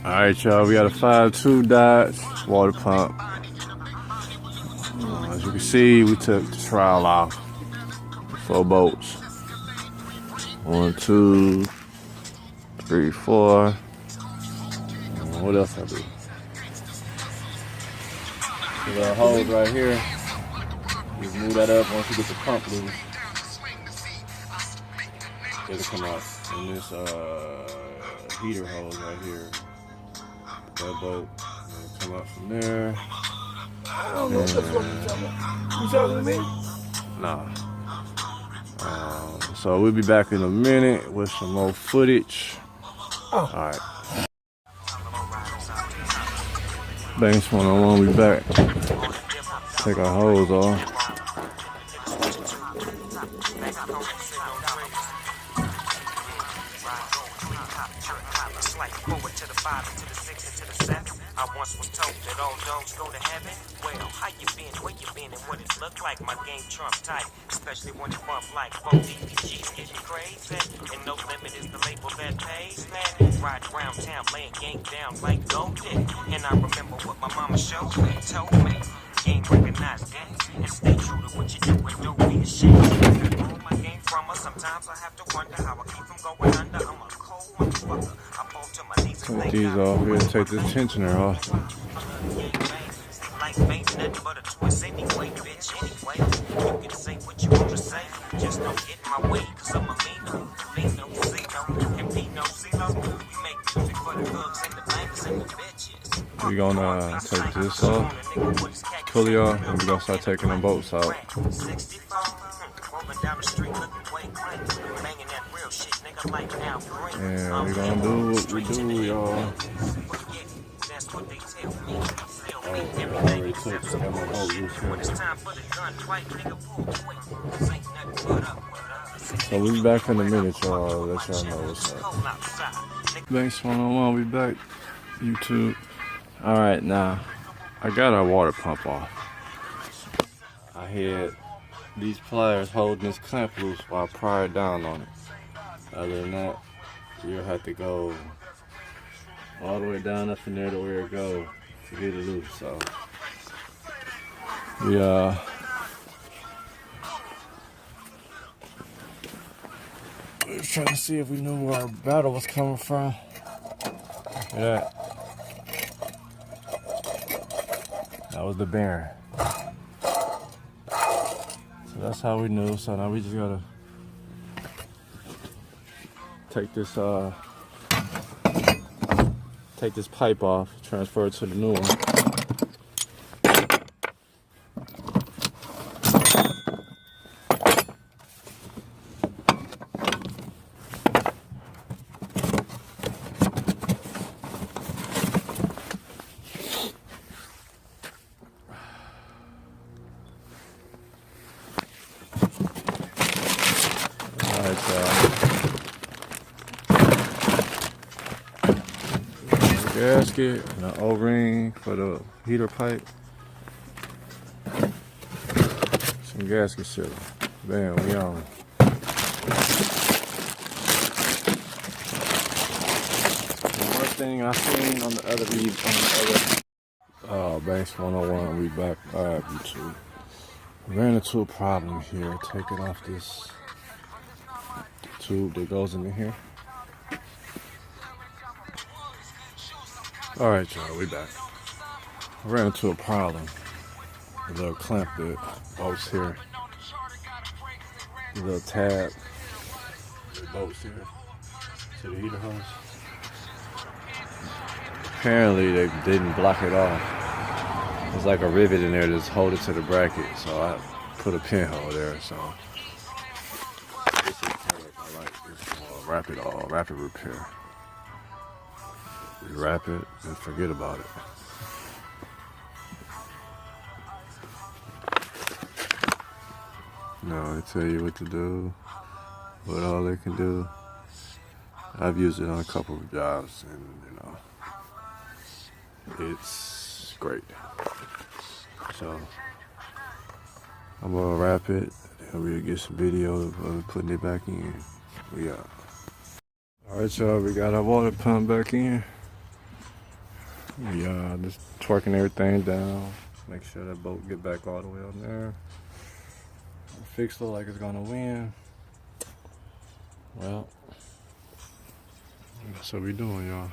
Alright, y'all, we got a 5.2 Dodge water pump. As you can see, we took the trowel off. 4 bolts. 1, 2, 3, 4. What else I do? The little hose right here. Just move that up once you get the pump loose. It'll come out. And this heater hose right here. That bolt. It'll come out from there. I don't know if that's what you're talking about. You talking to me? Nah. So we'll be back in a minute with some more footage. Oh. Alright. Banks 101, we back. Take our hose off. I once was told that all dogs go to heaven. Well, how you been, where you been, and what it look like? My game trump tight, especially when it bump like 4 DPGs getting crazy. And no limit is the label that pays, man. Ride around town, laying gang down like golden. And I remember what my mama showed me, told me. Game recognized gang, and stay true to what you do and don't be ashamed. I pull my game from her, sometimes I have to wonder how I keep from going under. I'm a cold motherfucker. I fall to my knees and Take these off here, take this tensioner off. Life ain't nothing but a twist anyway, bitch. Anyway, you can say what you want to say, just don't get in my way, cause I'm a meano, Vino, Zeno, and Pino, Zeno. We make music for the thugs and the banks and the bitches. We're gonna take this off, pulley off, and we're gonna start taking them bolts out. And we're gonna do what we do, y'all. So we be back in a minute, y'all. Let y'all know what's up. Banks 101, we back. YouTube. Alright, now I got our water pump off. I had these pliers holding this clamp loose while I pry it down on it. Other than that, you'll have to go all the way down up in there to where it goes to get it loose. So we was trying to see if we knew where our battle was coming from. Yeah. That was the bearing. So that's how we knew. So now we just gotta take this pipe off, transfer it to the new one. Gasket and an O-ring for the heater pipe. Some gasket sealer. Bam, we on. One thing I seen on the other Banks 101, we back. Alright, YouTube. Ran into a problem here. Taking off this tube that goes into here. Alright, y'all, we back. I ran into a problem. A little clamp that bolts here. A little tab that bolts here to the heater hose. Apparently, they didn't block it off. There's like a rivet in there that's hold it to the bracket, so I put a pinhole there. So this is I like this rapid repair. We wrap it and forget about it. No, they tell you what to do, what all they can do. I've used it on a couple of jobs, and it's great. So I'm gonna wrap it, and we'll get some video of putting it back in. We out. All right, y'all, we got our water pump back in. We just twerking everything down. Make sure that boat get back all the way on there. The fix look like it's gonna win. Well, that's what we doing, y'all.